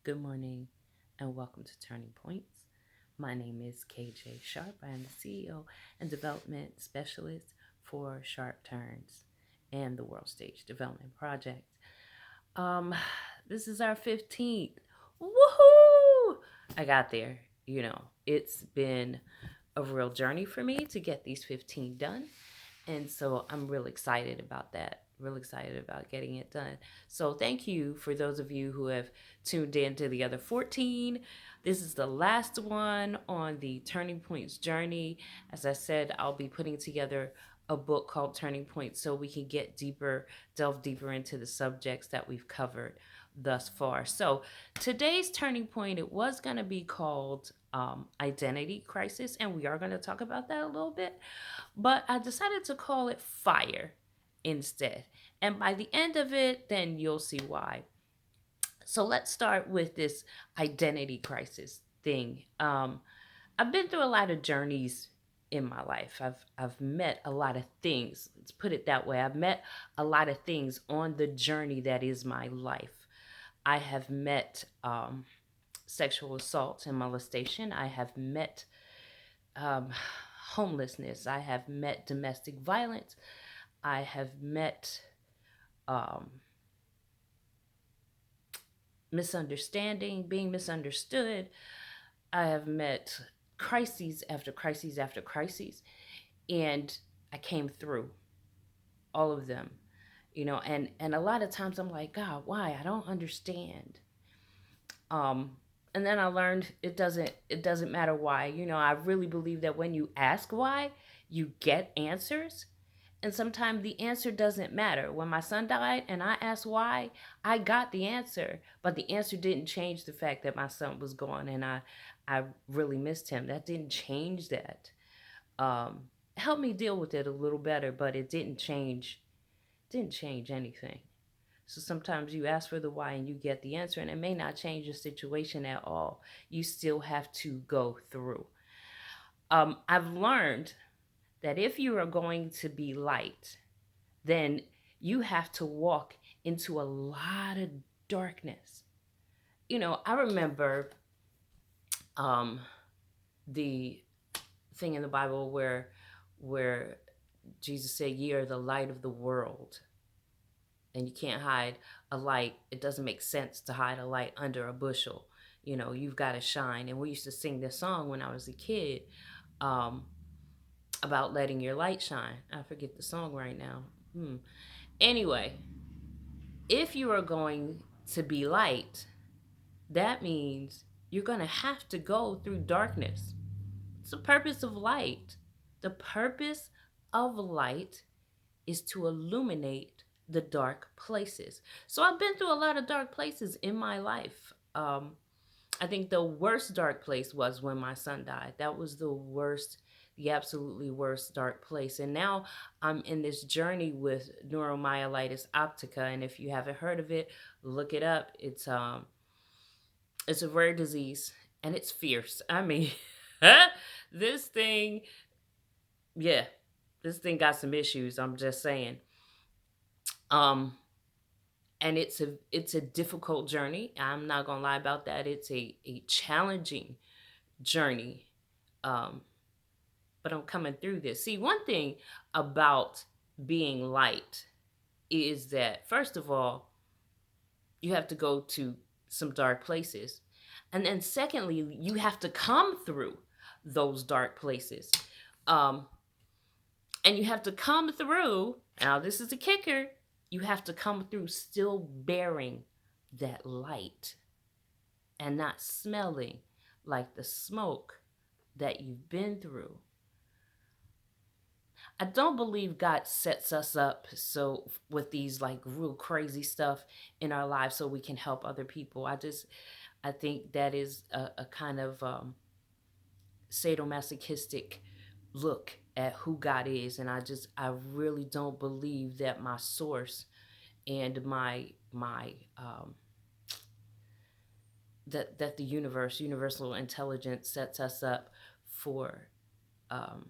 Good morning and welcome to Turning Points. My name is KJ Sharp. I am the CEO and Development Specialist for Sharp Turns and the World Stage Development Project. Um, this is our 15th. Woohoo! I got there. It's been a real journey for me to get these 15 done. And so I'm real excited about that. Real excited about getting it done. So thank you for those of you who have tuned in to the other 14. This is the last one on the Turning Points journey. As I said, I'll be putting together a book called Turning Points so we can get deeper, delve deeper into the subjects that we've covered thus far. So today's turning point, it was going to be called identity crisis, and we are going to talk about that a little bit, but I decided to call it fire instead. And by the end of it, then you'll see why. So let's start with this identity crisis thing. I've been through a lot of journeys in my life. I've met a lot of things. Let's put it that way. I've met a lot of things on the journey that is my life. I have met sexual assault and molestation. I have met um, homelessness. I have met domestic violence. I have met um, misunderstanding, being misunderstood. I have met crises after crises after crises. And I came through all of them, and a lot of times I'm like, God, why? I don't understand. Um, and then I learned it doesn't matter why. I really believe that when you ask why, you get answers. And sometimes the answer doesn't matter. When my son died and I asked why, I got the answer, but the answer didn't change the fact that my son was gone and I really missed him. That didn't change that. Helped me deal with it a little better, but it didn't change anything. So sometimes you ask for the why and you get the answer, and it may not change your situation at all. You still have to go through. I've learned that if you are going to be light, then you have to walk into a lot of darkness. I remember um, the thing in the Bible where Jesus said, "Ye are the light of the world." And you can't hide a light. It doesn't make sense to hide a light under a bushel. You've got to shine. And we used to sing this song when I was a kid, um, about letting your light shine. I forget the song right now. Anyway, if you are going to be light, that means you're going to have to go through darkness. It's the purpose of light. The purpose of light is to illuminate the dark places. So I've been through a lot of dark places in my life. I think the worst dark place was when my son died. That was the worst, the absolutely worst dark place. And now I'm in this journey with neuromyelitis optica. And if you haven't heard of it, look it up. It's a rare disease and it's fierce. I mean, this thing, yeah, this thing got some issues. I'm just saying. Um, and it's a difficult journey. I'm not gonna lie about that. It's a challenging journey. Um, but I'm coming through this. See, one thing about being light is that first of all, you have to go to some dark places. And then secondly, you have to come through those dark places. Um, and you have to come through. Now, this is a kicker. You have to come through still bearing that light and not smelling like the smoke that you've been through. I don't believe God sets us up so with these like real crazy stuff in our lives so we can help other people. I think that is a kind of sadomasochistic look at who God is, and I really don't believe that my source and my that the universal intelligence sets us up for um,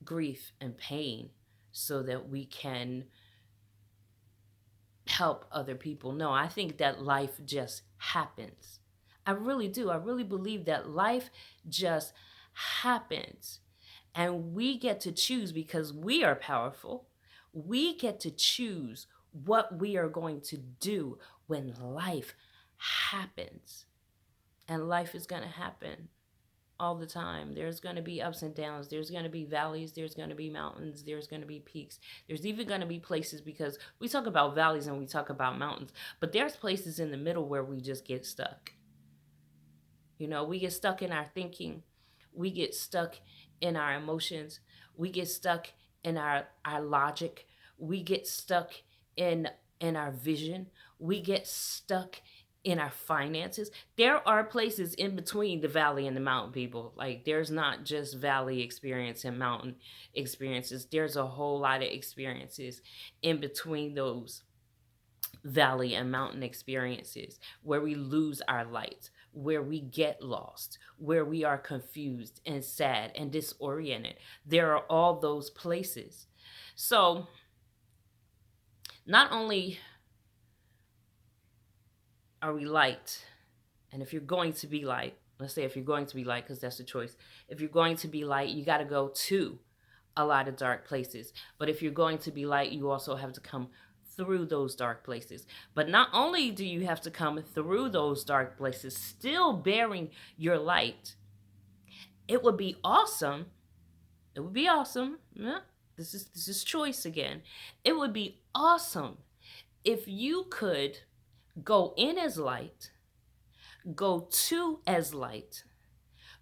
grief and pain so that we can help other people. No, I think that life just happens. I really do. I really believe that life just happens. And we get to choose because we are powerful. We get to choose what we are going to do when life happens. And life is going to happen all the time. There's going to be ups and downs. There's going to be valleys. There's going to be mountains. There's going to be peaks. There's even going to be places, because we talk about valleys and we talk about mountains, but there's places in the middle where we just get stuck. You know, we get stuck in our thinking. We get stuck in our emotions. We get stuck in our logic. We get stuck in our vision. We get stuck in our finances. There are places in between the valley and the mountain, people. Like, there's not just valley experience and mountain experiences. There's a whole lot of experiences in between those valley and mountain experiences, where we lose our light, where we get lost, where we are confused and sad and disoriented. There are all those places. So, not only are we light, and if you're going to be light, let's say if you're going to be light, because that's the choice. If you're going to be light, you got to go to a lot of dark places. But if you're going to be light, you also have to come through those dark places. But not only do you have to come through those dark places, still bearing your light, it would be awesome. It would be awesome. Yeah, this is choice again. It would be awesome if you could go in as light, go to as light,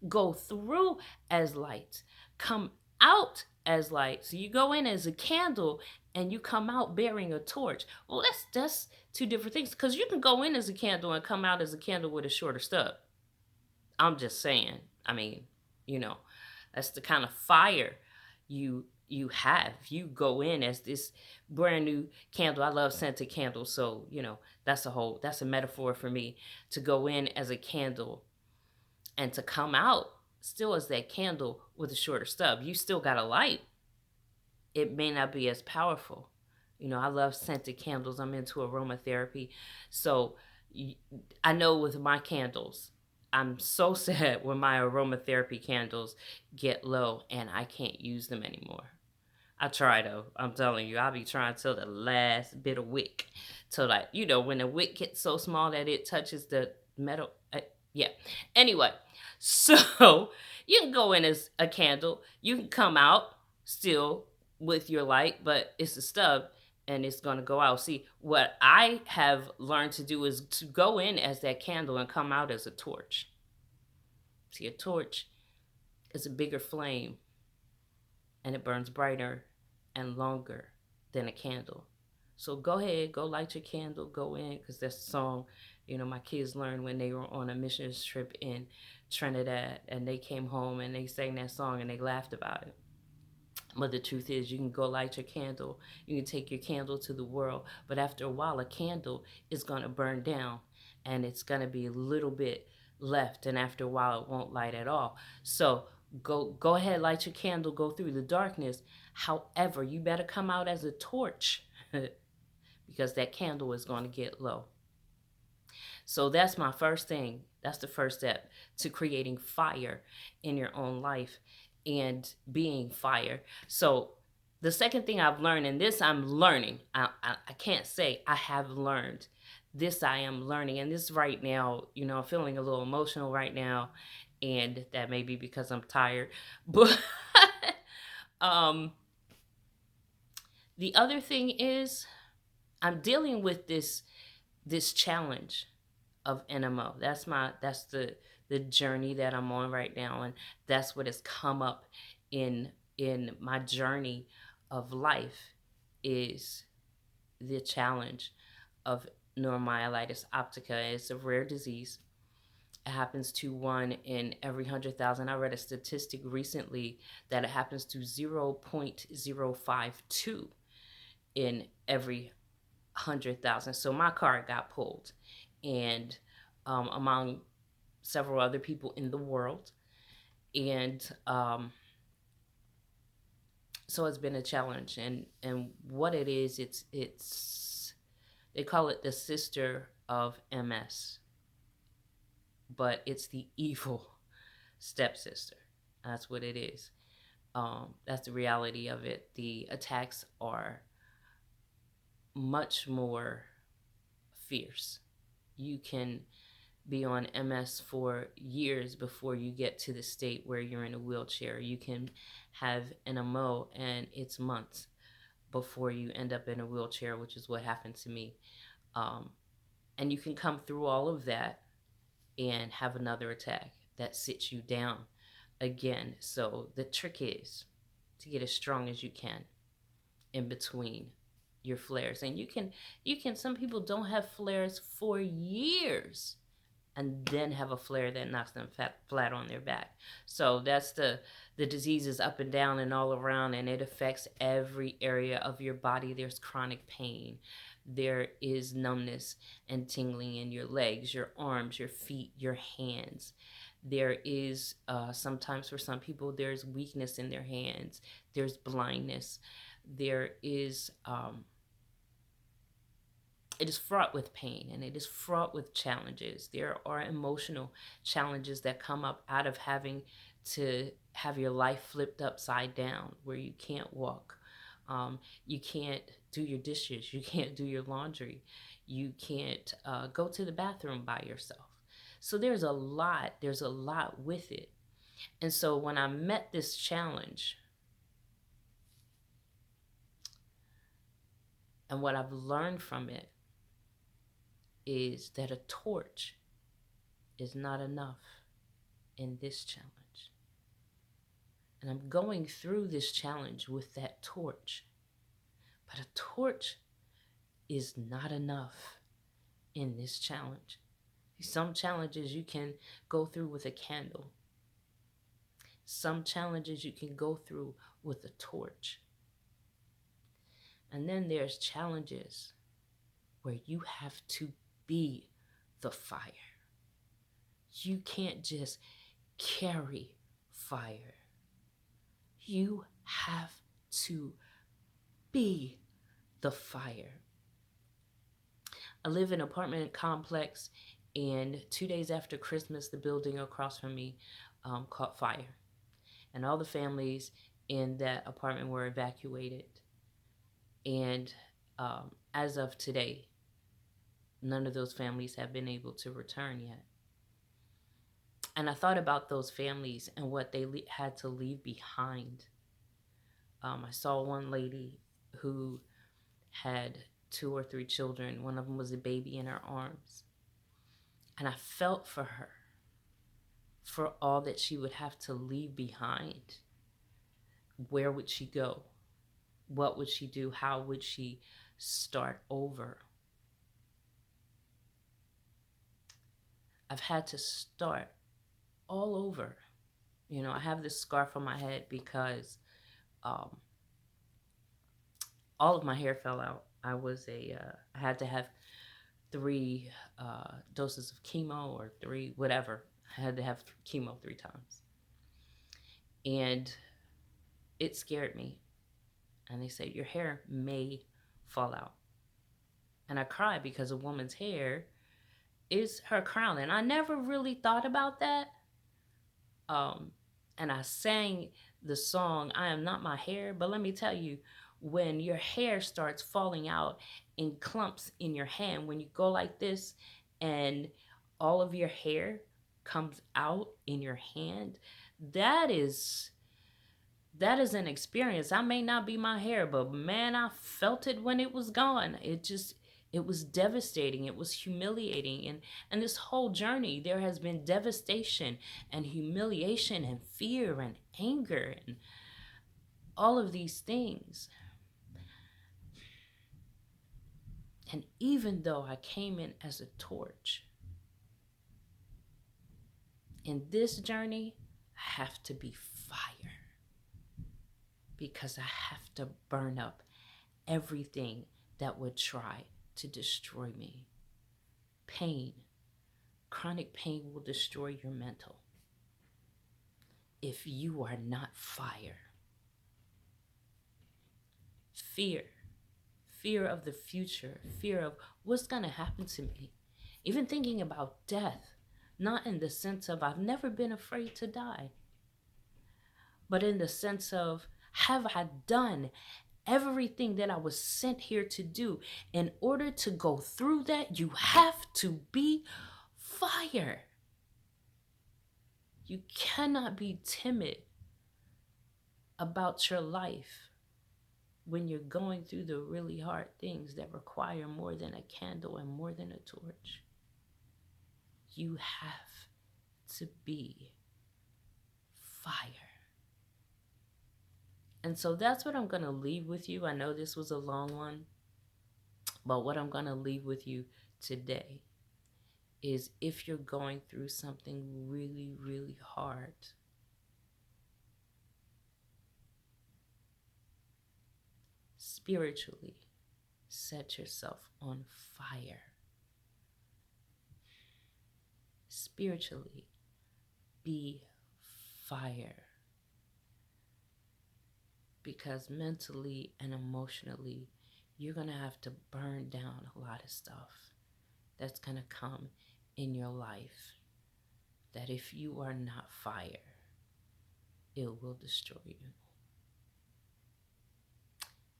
go through as light, come out as light. So you go in as a candle and you come out bearing a torch. Well, that's two different things, because you can go in as a candle and come out as a candle with a shorter stub. I'm just saying. I mean, you know, that's the kind of fire you have. You go in as this brand new candle. I love scented candles, so you know that's a metaphor for me, to go in as a candle and to come out still as that candle with a shorter stub. You still got a light. It may not be as powerful. You know, I love scented candles. I'm into aromatherapy. So I know with my candles, I'm so sad when my aromatherapy candles get low and I can't use them anymore. I try though. I'm telling you, I'll be trying till the last bit of wick. Till like, you know, when the wick gets so small that it touches the metal. Yeah. Anyway, so you can go in as a candle. You can come out still with your light, but it's a stub and it's going to go out. See, what I have learned to do is to go in as that candle and come out as a torch. See, a torch is a bigger flame and it burns brighter and longer than a candle. So go ahead, go light your candle, go in, because that's the song, you know, my kids learned when they were on a missions trip in Trinidad, and they came home and they sang that song and they laughed about it. But the truth is, you can go light your candle, you can take your candle to the world, but after a while, a candle is going to burn down and it's going to be a little bit left, and after a while, it won't light at all. So go ahead, light your candle, go through the darkness. However, you better come out as a torch because that candle is going to get low. So that's my first thing. That's the first step to creating fire in your own life and being fire. So the second thing I've learned, and this I'm learning, I can't say I have learned. This I am learning. And this right now, you know, I'm feeling a little emotional right now. And that may be because I'm tired. But the other thing is I'm dealing with this challenge of NMO. That's the journey that I'm on right now, and that's what has come up in my journey of life, is the challenge of neuromyelitis optica. It's a rare disease. It happens to 1 in every 100,000. I read a statistic recently that it happens to 0.052 in every 100,000. So my card got pulled, and among several other people in the world, and so it's been a challenge. And what it is, it's they call it the sister of MS. but it's the evil stepsister. That's what it is. That's the reality of it. The attacks are much more fierce. You can be on MS for years before you get to the state where you're in a wheelchair. You can have an MO and it's months before you end up in a wheelchair, which is what happened to me. Um, and you can come through all of that and have another attack that sits you down again. So the trick is to get as strong as you can in between your flares. And you can some people don't have flares for years and then have a flare that knocks them flat on their back. So that's the disease is up and down and all around, and it affects every area of your body. There's chronic pain. There is numbness and tingling in your legs, your arms, your feet, your hands. There is sometimes for some people there's weakness in their hands. There's blindness. There is it is fraught with pain and it is fraught with challenges. There are emotional challenges that come up out of having to have your life flipped upside down, where you can't walk, you can't do your dishes, you can't do your laundry, you can't go to the bathroom by yourself. So there's a lot with it. And so when I met this challenge, and what I've learned from it is that a torch is not enough in this challenge. And I'm going through this challenge with that torch. But a torch is not enough in this challenge. Some challenges you can go through with a candle. Some challenges you can go through with a torch. And then there's challenges where you have to be the fire. You can't just carry fire. You have to be the fire. I live in an apartment complex, and 2 days after Christmas, the building across from me caught fire. And all the families in that apartment were evacuated. And as of today, none of those families have been able to return yet. And I thought about those families and what they had to leave behind. I saw one lady who had 2 or 3 children. One of them was a baby in her arms. And I felt for her, for all that she would have to leave behind. Where would she go? What would she do? How would she start over? I've had to start all over. You know, I have this scarf on my head because all of my hair fell out. I had to have 3 doses of chemo, or 3, whatever. I had to have chemo 3 times. And it scared me. And they said, your hair may fall out. And I cried because a woman's hair is her crown. And I never really thought about that. And I sang the song, I Am Not My Hair. But let me tell you, when your hair starts falling out in clumps in your hand, when you go like this and all of your hair comes out in your hand, that is an experience. I may not be my hair, but man, I felt it when it was gone. It was devastating. It was humiliating. And this whole journey, there has been devastation and humiliation and fear and anger and all of these things. And even though I came in as a torch, in this journey, I have to be fire, because I have to burn up everything that would try to destroy me. Pain, chronic pain will destroy your mental if you are not fire. Fear of the future, fear of what's going to happen to me. Even thinking about death Not in the sense of I've never been afraid to die, but in the sense of have I done everything that I was sent here to do? In order to go through that, you have to be fire. You cannot be timid about your life when you're going through the really hard things that require more than a candle and more than a torch. You have to be fire. And so that's what I'm going to leave with you. I know this was a long one, but what I'm going to leave with you today is if you're going through something really, really hard, spiritually, set yourself on fire. Spiritually, be fire. Because mentally and emotionally, you're going to have to burn down a lot of stuff that's going to come in your life that if you are not fire, it will destroy you.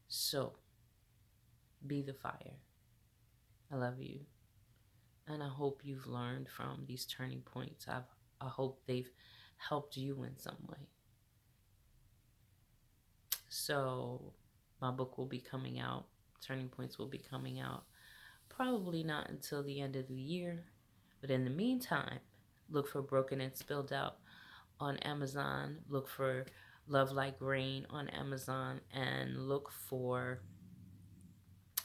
So, be the fire. I love you. And I hope you've learned from these turning points. I hope they've helped you in some way. So, my book will be coming out. Turning Points will be coming out. Probably not until the end of the year. But in the meantime, look for Broken and Spilled Out on Amazon. Look for Love Like Rain on Amazon. And look for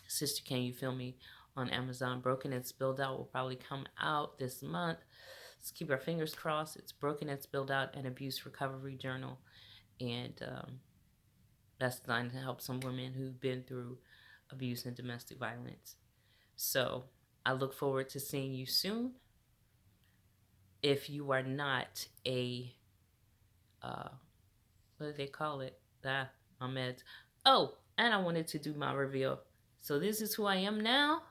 Sister Can You Feel Me on Amazon. Broken and Spilled Out will probably come out this month. Let's keep our fingers crossed. It's Broken and Spilled Out, an abuse recovery journal. And that's designed to help some women who've been through abuse and domestic violence. So I look forward to seeing you soon. If you are not a, what do they call it? My meds. Oh, and I wanted to do my reveal. So this is who I am now.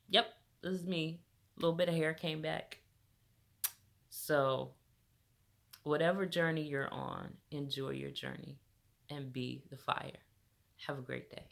Yep, this is me. A little bit of hair came back. So whatever journey you're on, enjoy your journey and be the fire. Have a great day.